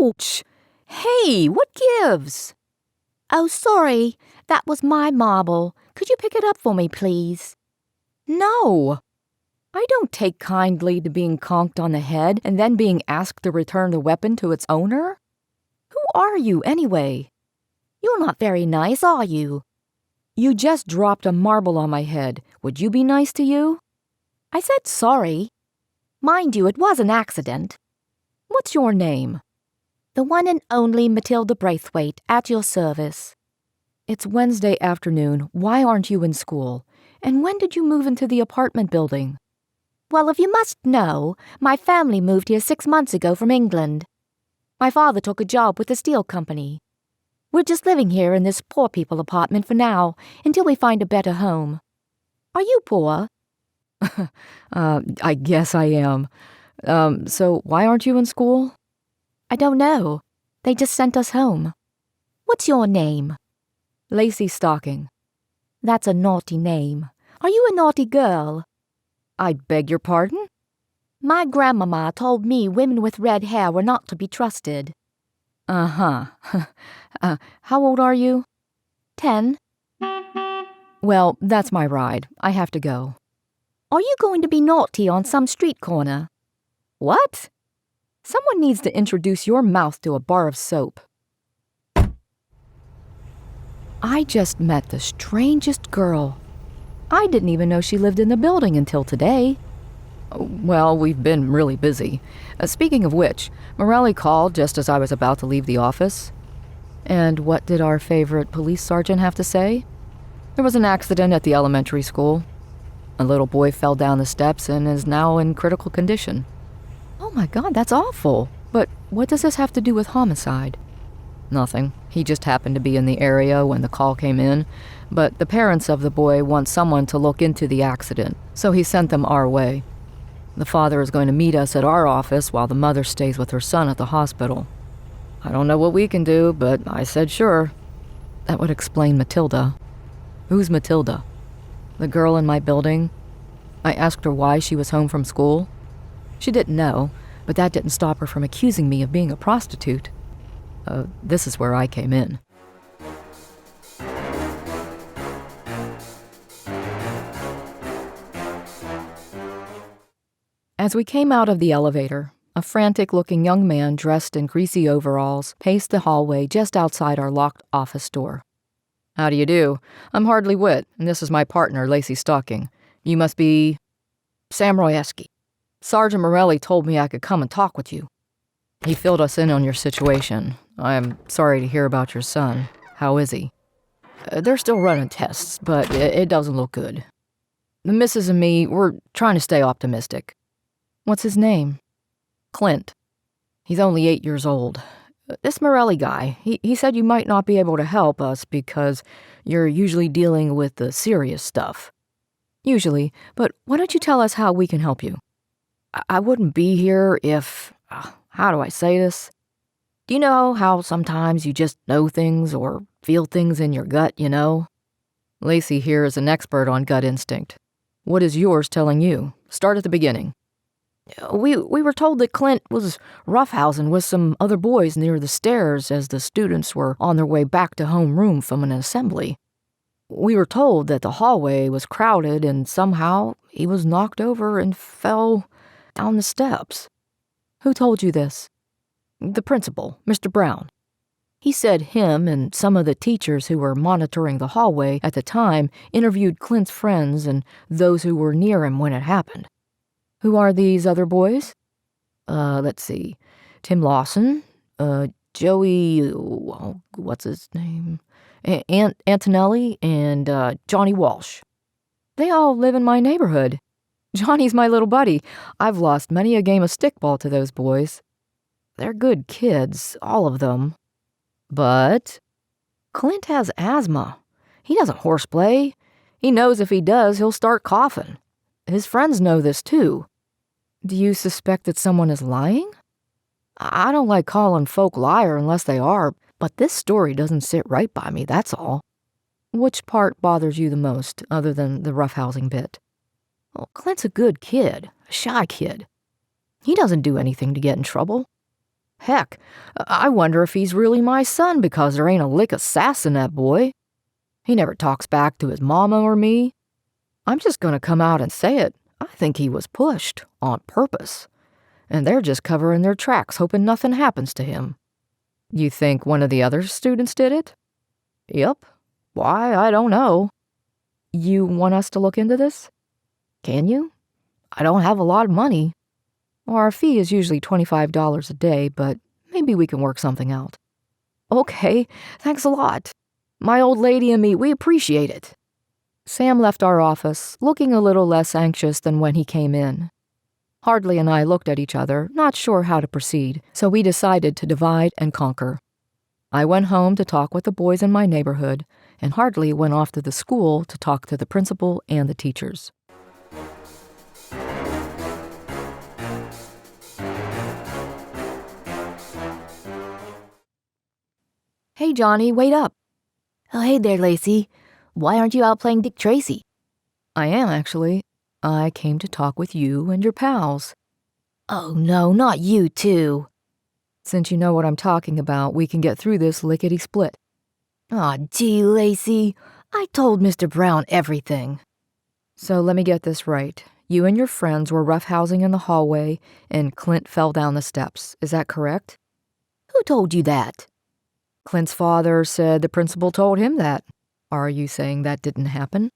Ouch! Hey, what gives? Oh, sorry. That was my marble. Could you pick it up for me, please? No. I don't take kindly to being conked on the head and then being asked to return the weapon to its owner. Who are you, anyway? You're not very nice, are you? You just dropped a marble on my head. Would you be nice to you? I said sorry. Mind you, it was an accident. What's your name? The one and only Matilda Braithwaite, at your service. It's Wednesday afternoon. Why aren't you in school? And when did you move into the apartment building? Well, if you must know, my family moved here 6 months ago from England. My father took a job with the steel company. We're just living here in this poor people apartment for now, until we find a better home. Are you poor? I guess I am. So why aren't you in school? I don't know. They just sent us home. What's your name? Lacey Stocking. That's a naughty name. Are you a naughty girl? I beg your pardon? My grandmama told me women with red hair were not to be trusted. Uh-huh. How old are you? 10. Well, that's my ride. I have to go. Are you going to be naughty on some street corner? What? Someone needs to introduce your mouth to a bar of soap. I just met the strangest girl. I didn't even know she lived in the building until today. Well, we've been really busy. Speaking of which, Marelli called just as I was about to leave the office. And what did our favorite police sergeant have to say? There was an accident at the elementary school. A little boy fell down the steps and is now in critical condition. Oh my God, that's awful. But what does this have to do with homicide? Nothing. He just happened to be in the area when the call came in, but the parents of the boy want someone to look into the accident, so he sent them our way. The father is going to meet us at our office while the mother stays with her son at the hospital. I don't know what we can do, but I said sure. That would explain Matilda. Who's Matilda? The girl in my building? I asked her why she was home from school. She didn't know, but that didn't stop her from accusing me of being a prostitute. This is where I came in. As we came out of the elevator, a frantic-looking young man dressed in greasy overalls paced the hallway just outside our locked office door. How do you do? I'm Hardley Witt, and this is my partner, Lacey Stocking. You must be Sam Royeski. Sergeant Marelli told me I could come and talk with you. He filled us in on your situation. I'm sorry to hear about your son. How is he? They're still running tests, but it doesn't look good. The missus and me, we're trying to stay optimistic. What's his name? Clint. He's only 8 years old. This Marelli guy, he said you might not be able to help us because you're usually dealing with the serious stuff. Usually, but why don't you tell us how we can help you? I wouldn't be here if... how do I say this? Do you know how sometimes you just know things or feel things in your gut, you know? Lacey here is an expert on gut instinct. What is yours telling you? Start at the beginning. We were told that Clint was roughhousing with some other boys near the stairs as the students were on their way back to homeroom from an assembly. We were told that the hallway was crowded and somehow he was knocked over and fell down the steps. Who told you this? The principal, Mr. Brown. He said him and some of the teachers who were monitoring the hallway at the time interviewed Clint's friends and those who were near him when it happened. Who are these other boys? Let's see. Tim Lawson, Joey, what's his name? Antonelli, and Jonny Walsh. They all live in my neighborhood. Johnny's my little buddy. I've lost many a game of stickball to those boys. They're good kids, all of them. But Clint has asthma. He doesn't horseplay. He knows if he does, he'll start coughing. His friends know this too. Do you suspect that someone is lying? I don't like calling folk liar unless they are, but this story doesn't sit right by me, that's all. Which part bothers you the most, other than the roughhousing bit? Well, Clint's a good kid, a shy kid. He doesn't do anything to get in trouble. Heck, I wonder if he's really my son because there ain't a lick of sass in that boy. He never talks back to his mama or me. I'm just going to come out and say it. I think he was pushed on purpose, and they're just covering their tracks hoping nothing happens to him. You think one of the other students did it? Yep. Why, I don't know. You want us to look into this? Can you? I don't have a lot of money. Our fee is usually $25 a day, but maybe we can work something out. Okay, thanks a lot. My old lady and me, we appreciate it. Sam left our office, looking a little less anxious than when he came in. Hardley and I looked at each other, not sure how to proceed, so we decided to divide and conquer. I went home to talk with the boys in my neighborhood, and Hardley went off to the school to talk to the principal and the teachers. Hey, Jonny, wait up. Oh, hey there, Lacey. Why aren't you out playing Dick Tracy? I am, actually. I came to talk with you and your pals. Oh, no, not you, too. Since you know what I'm talking about, we can get through this lickety-split. Aw, gee, Lacey. I told Mr. Brown everything. So let me get this right. You and your friends were roughhousing in the hallway, and Clint fell down the steps. Is that correct? Who told you that? Clint's father said the principal told him that. Are you saying that didn't happen?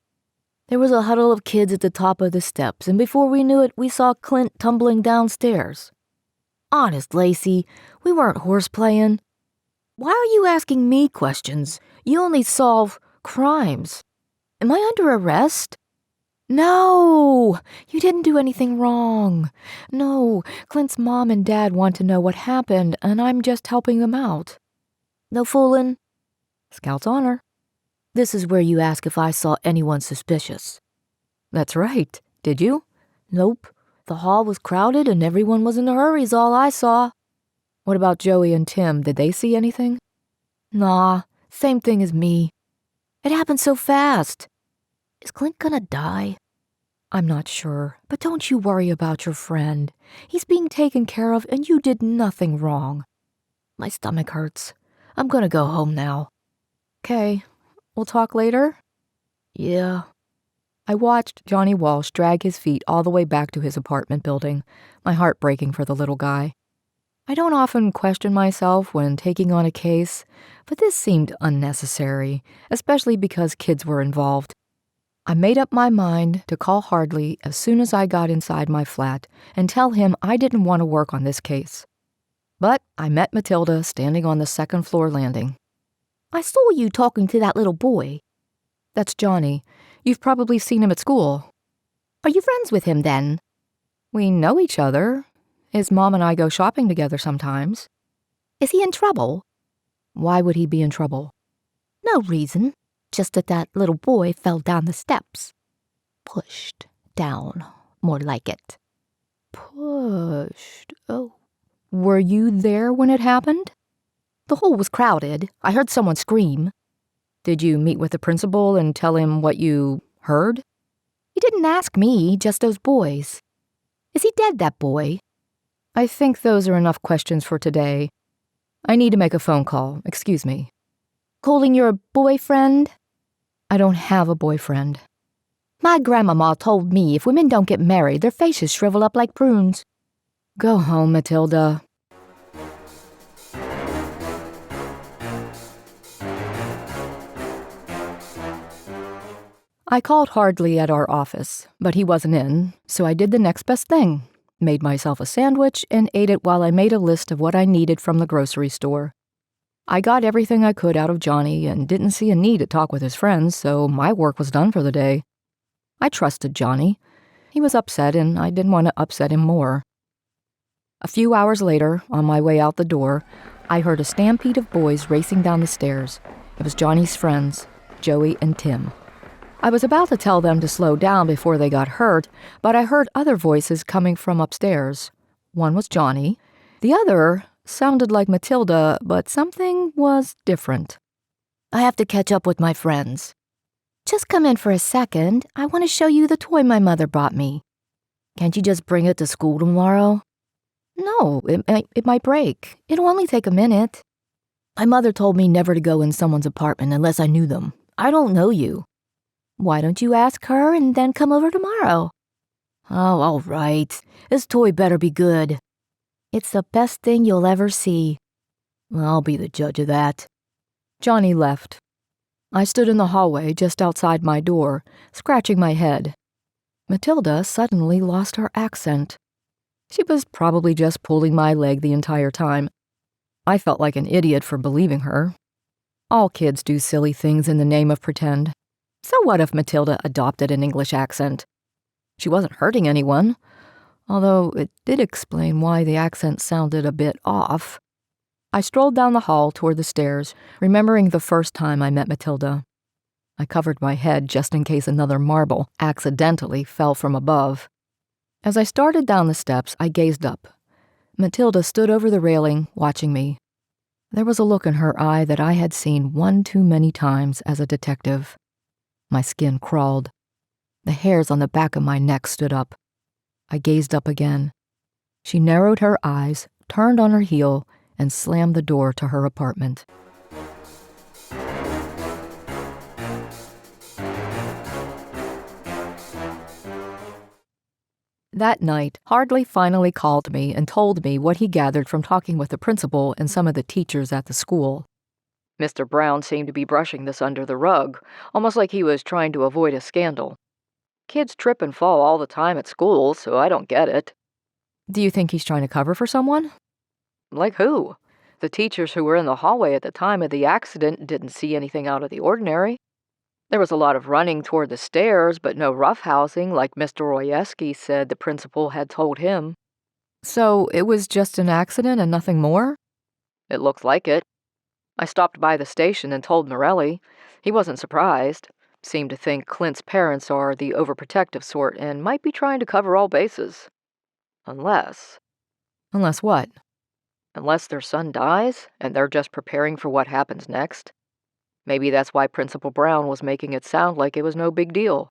There was a huddle of kids at the top of the steps, and before we knew it, we saw Clint tumbling downstairs. Honest, Lacey, we weren't horseplaying. Why are you asking me questions? You only solve crimes. Am I under arrest? No, you didn't do anything wrong. No, Clint's mom and dad want to know what happened, and I'm just helping them out. No fooling. Scout's honor. This is where you ask if I saw anyone suspicious. That's right. Did you? Nope. The hall was crowded and everyone was in a hurry is all I saw. What about Joey and Tim? Did they see anything? Nah, same thing as me. It happened so fast. Is Clint gonna die? I'm not sure, but don't you worry about your friend. He's being taken care of and you did nothing wrong. My stomach hurts. I'm gonna go home now. Okay, we'll talk later? Yeah. I watched Jonny Walsh drag his feet all the way back to his apartment building, my heart breaking for the little guy. I don't often question myself when taking on a case, but this seemed unnecessary, especially because kids were involved. I made up my mind to call Hardley as soon as I got inside my flat and tell him I didn't want to work on this case. But I met Matilda standing on the second-floor landing. I saw you talking to that little boy. That's Jonny. You've probably seen him at school. Are you friends with him, then? We know each other. His mom and I go shopping together sometimes. Is he in trouble? Why would he be in trouble? No reason. Just that little boy fell down the steps. Pushed down, more like it. Pushed? Oh. Were you there when it happened? The hall was crowded. I heard someone scream. Did you meet with the principal and tell him what you heard? He didn't ask me, just those boys. Is he dead, that boy? I think those are enough questions for today. I need to make a phone call. Excuse me. Calling your boyfriend? I don't have a boyfriend. My grandmama told me if women don't get married, their faces shrivel up like prunes. Go home, Matilda. I called Hardley at our office, but he wasn't in, so I did the next best thing. Made myself a sandwich and ate it while I made a list of what I needed from the grocery store. I got everything I could out of Jonny and didn't see a need to talk with his friends, so my work was done for the day. I trusted Jonny. He was upset and I didn't want to upset him more. A few hours later, on my way out the door, I heard a stampede of boys racing down the stairs. It was Jonny's friends, Joey and Tim. I was about to tell them to slow down before they got hurt, but I heard other voices coming from upstairs. One was Jonny. The other sounded like Matilda, but something was different. I have to catch up with my friends. Just come in for a second. I want to show you the toy my mother brought me. Can't you just bring it to school tomorrow? No, it might break. It'll only take a minute. My mother told me never to go in someone's apartment unless I knew them. I don't know you. Why don't you ask her and then come over tomorrow? Oh, all right. This toy better be good. It's the best thing you'll ever see. I'll be the judge of that. Jonny left. I stood in the hallway just outside my door, scratching my head. Matilda suddenly lost her accent. She was probably just pulling my leg the entire time. I felt like an idiot for believing her. All kids do silly things in the name of pretend. So what if Matilda adopted an English accent? She wasn't hurting anyone, although it did explain why the accent sounded a bit off. I strolled down the hall toward the stairs, remembering the first time I met Matilda. I covered my head just in case another marble accidentally fell from above. As I started down the steps, I gazed up. Matilda stood over the railing, watching me. There was a look in her eye that I had seen one too many times as a detective. My skin crawled. The hairs on the back of my neck stood up. I gazed up again. She narrowed her eyes, turned on her heel, and slammed the door to her apartment. That night, Hardley finally called me and told me what he gathered from talking with the principal and some of the teachers at the school. Mr. Brown seemed to be brushing this under the rug, almost like he was trying to avoid a scandal. Kids trip and fall all the time at school, so I don't get it. Do you think he's trying to cover for someone? Like who? The teachers who were in the hallway at the time of the accident didn't see anything out of the ordinary. There was a lot of running toward the stairs, but no roughhousing like Mr. Royeski said the principal had told him. So it was just an accident and nothing more? It looks like it. I stopped by the station and told Marelli. He wasn't surprised. Seemed to think Clint's parents are the overprotective sort and might be trying to cover all bases. Unless... Unless what? Unless their son dies, and they're just preparing for what happens next. Maybe that's why Principal Brown was making it sound like it was no big deal.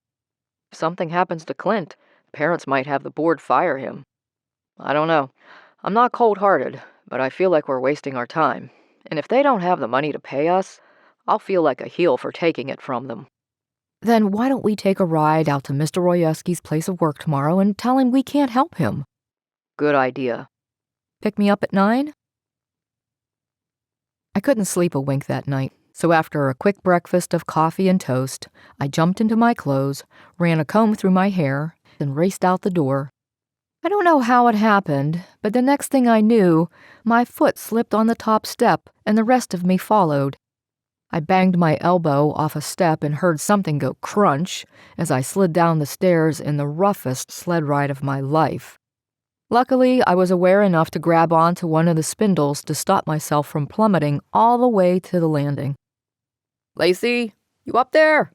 If something happens to Clint, parents might have the board fire him. I don't know. I'm not cold-hearted, but I feel like we're wasting our time. And if they don't have the money to pay us, I'll feel like a heel for taking it from them. Then why don't we take a ride out to Mr. Royeski's place of work tomorrow and tell him we can't help him? Good idea. Pick me up at 9? I couldn't sleep a wink that night, so after a quick breakfast of coffee and toast, I jumped into my clothes, ran a comb through my hair, and raced out the door. I don't know how it happened, but the next thing I knew, my foot slipped on the top step and the rest of me followed. I banged my elbow off a step and heard something go crunch as I slid down the stairs in the roughest sled ride of my life. Luckily, I was aware enough to grab onto one of the spindles to stop myself from plummeting all the way to the landing. Lacey, you up there?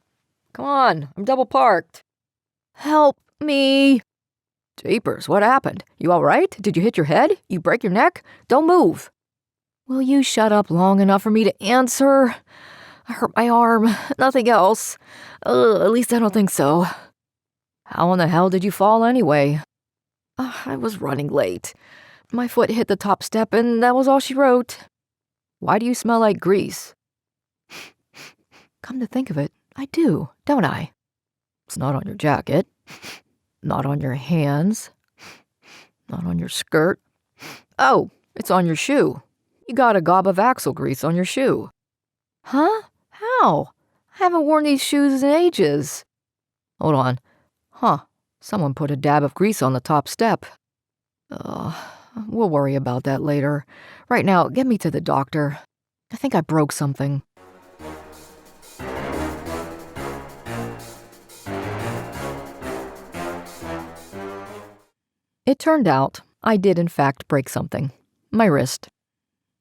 Come on, I'm double parked. Help me. Jeepers, what happened? You all right? Did you hit your head? You break your neck? Don't move. Will you shut up long enough for me to answer? I hurt my arm, nothing else. At least I don't think so. How in the hell did you fall anyway? I was running late. My foot hit the top step and that was all she wrote. Why do you smell like grease? Come to think of it, I do, don't I? It's not on your jacket. Not on your hands. Not on your skirt. Oh, it's on your shoe. You got a gob of axle grease on your shoe. Huh? How? I haven't worn these shoes in ages. Hold on. Huh. Someone put a dab of grease on the top step. We'll worry about that later. Right now, get me to the doctor. I think I broke something. It turned out I did in fact break something. My wrist.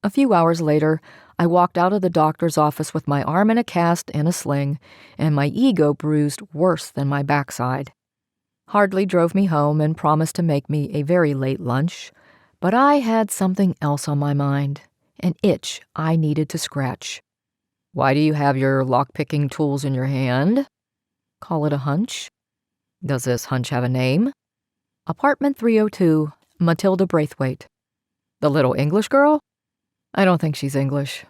A few hours later, I walked out of the doctor's office with my arm in a cast and a sling, and my ego bruised worse than my backside. Hardley drove me home and promised to make me a very late lunch, but I had something else on my mind, an itch I needed to scratch. Why do you have your lock-picking tools in your hand? Call it a hunch. Does this hunch have a name? Apartment 302, Matilda Braithwaite. The little English girl? I don't think she's English.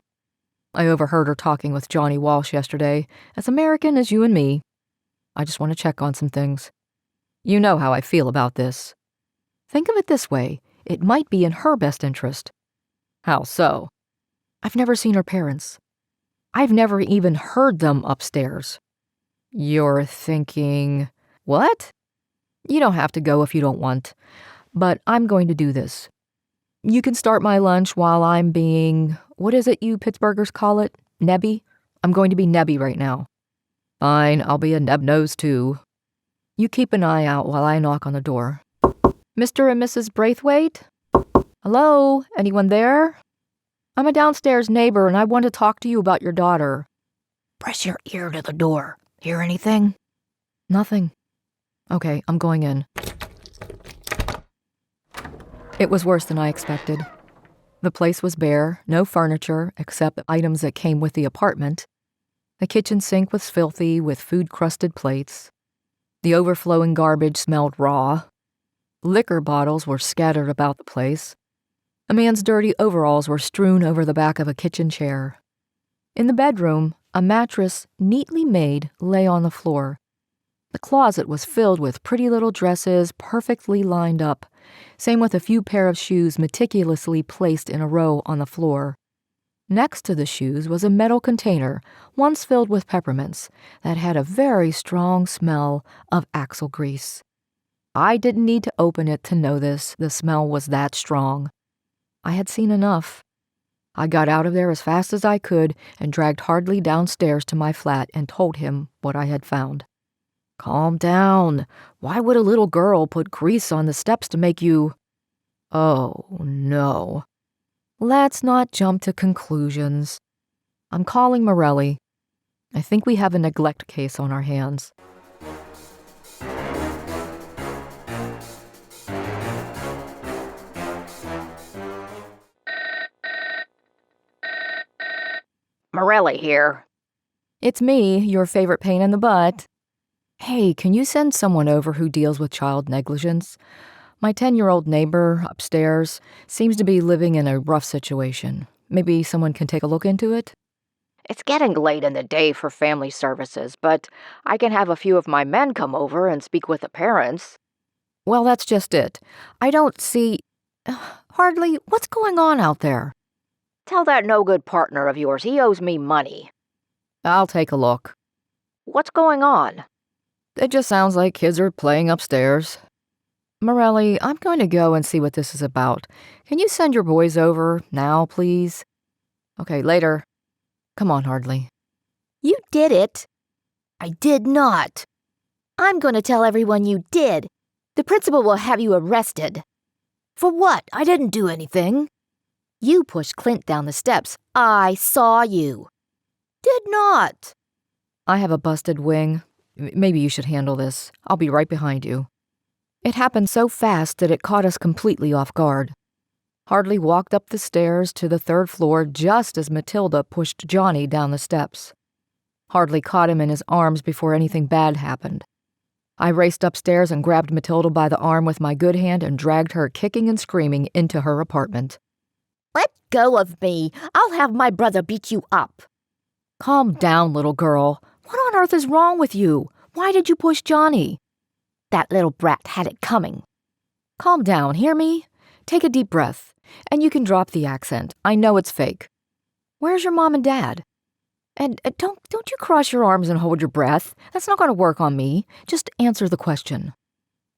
I overheard her talking with Jonny Walsh yesterday, as American as you and me. I just want to check on some things. You know how I feel about this. Think of it this way, it might be in her best interest. How so? I've never seen her parents. I've never even heard them upstairs. You're thinking, what? You don't have to go if you don't want, but I'm going to do this. You can start my lunch while I'm being, what is it you Pittsburghers call it? Nebby? I'm going to be Nebby right now. Fine, I'll be a neb-nose too. You keep an eye out while I knock on the door. Mr. and Mrs. Braithwaite? Hello? Anyone there? I'm a downstairs neighbor and I want to talk to you about your daughter. Press your ear to the door. Hear anything? Nothing. Okay, I'm going in. It was worse than I expected. The place was bare, no furniture except the items that came with the apartment. The kitchen sink was filthy with food-crusted plates. The overflowing garbage smelled raw. Liquor bottles were scattered about the place. A man's dirty overalls were strewn over the back of a kitchen chair. In the bedroom, a mattress, neatly made, lay on the floor. The closet was filled with pretty little dresses, perfectly lined up. Same with a few pair of shoes meticulously placed in a row on the floor. Next to the shoes was a metal container, once filled with peppermints, that had a very strong smell of axle grease. I didn't need to open it to know this. The smell was that strong. I had seen enough. I got out of there as fast as I could and dragged Hardley downstairs to my flat and told him what I had found. Calm down. Why would a little girl put grease on the steps to make you... Oh, no. Let's not jump to conclusions. I'm calling Marelli. I think we have a neglect case on our hands. Marelli here. It's me, your favorite pain in the butt. Hey, can you send someone over who deals with child negligence? My 10-year-old neighbor upstairs seems to be living in a rough situation. Maybe someone can take a look into it? It's getting late in the day for family services, but I can have a few of my men come over and speak with the parents. Well, that's just it. I don't see... Hardly, what's going on out there? Tell that no-good partner of yours he owes me money. I'll take a look. What's going on? It just sounds like kids are playing upstairs. Marelli, I'm going to go and see what this is about. Can you send your boys over now, please? Okay, later. Come on, Hardley. You did it. I did not. I'm going to tell everyone you did. The principal will have you arrested. For what? I didn't do anything. You pushed Clint down the steps. I saw you. Did not. I have a busted wing. Maybe you should handle this. I'll be right behind you. It happened so fast that it caught us completely off guard. Hardley walked up the stairs to the 3rd floor just as Matilda pushed Jonny down the steps. Hardley caught him in his arms before anything bad happened. I raced upstairs and grabbed Matilda by the arm with my good hand and dragged her kicking and screaming into her apartment. Let go of me. I'll have my brother beat you up. Calm down, little girl. What on earth is wrong with you? Why did you push Jonny? That little brat had it coming. Calm down, hear me? Take a deep breath, and you can drop the accent. I know it's fake. Where's your mom and dad? And don't you cross your arms and hold your breath. That's not going to work on me. Just answer the question.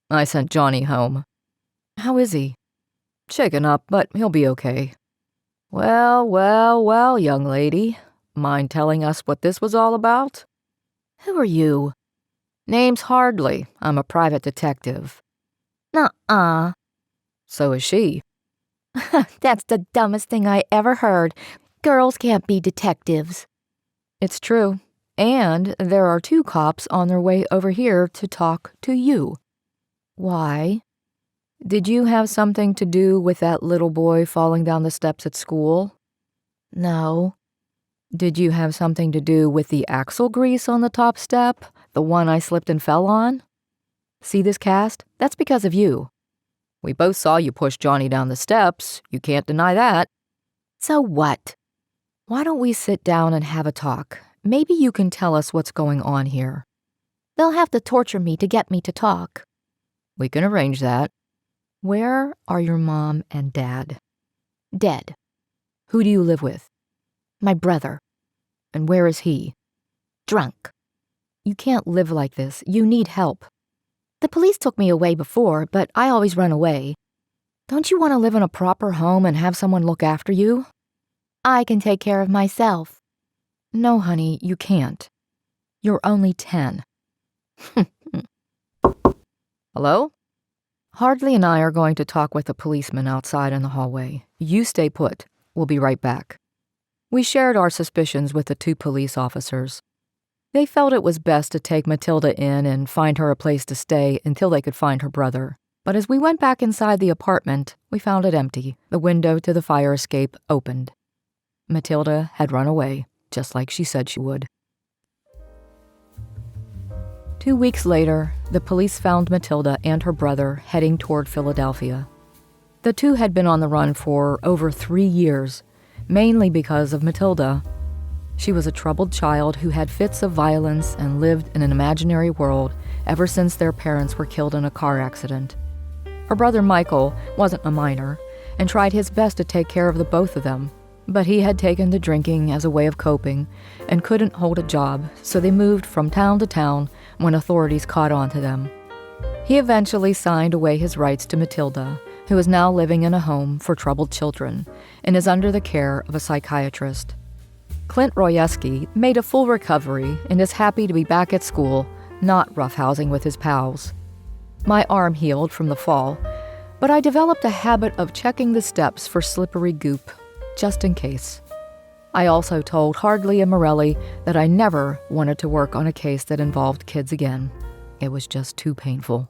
I sent Jonny home. How is he? Shaken up, but he'll be okay. Well, young lady. Mind telling us what this was all about? Who are you? Name's Hardley. I'm a private detective. Nuh-uh. So is she. That's the dumbest thing I ever heard. Girls can't be detectives. It's true. And there are 2 cops on their way over here to talk to you. Why? Did you have something to do with that little boy falling down the steps at school? No. Did you have something to do with the axle grease on the top step? The one I slipped and fell on? See this cast? That's because of you. We both saw you push Jonny down the steps. You can't deny that. So what? Why don't we sit down and have a talk? Maybe you can tell us what's going on here. They'll have to torture me to get me to talk. We can arrange that. Where are your mom and dad? Dead. Who do you live with? My brother. And where is he? Drunk. You can't live like this. You need help. The police took me away before, but I always run away. Don't you want to live in a proper home and have someone look after you? I can take care of myself. No, honey, you can't. You're only 10. Hello? Hardley and I are going to talk with a policeman outside in the hallway. You stay put. We'll be right back. We shared our suspicions with the 2 police officers. They felt it was best to take Matilda in and find her a place to stay until they could find her brother. But as we went back inside the apartment, we found it empty. The window to the fire escape opened. Matilda had run away, just like she said she would. 2 weeks later, the police found Matilda and her brother heading toward Philadelphia. The 2 had been on the run for over 3 years, mainly because of Matilda. She was a troubled child who had fits of violence and lived in an imaginary world ever since their parents were killed in a car accident. Her brother Michael wasn't a minor and tried his best to take care of the both of them, but he had taken to drinking as a way of coping and couldn't hold a job, so they moved from town to town when authorities caught on to them. He eventually signed away his rights to Matilda, who is now living in a home for troubled children and is under the care of a psychiatrist. Clint Royeski made a full recovery and is happy to be back at school, not roughhousing with his pals. My arm healed from the fall, but I developed a habit of checking the steps for slippery goop, just in case. I also told Hardley and Marelli that I never wanted to work on a case that involved kids again. It was just too painful.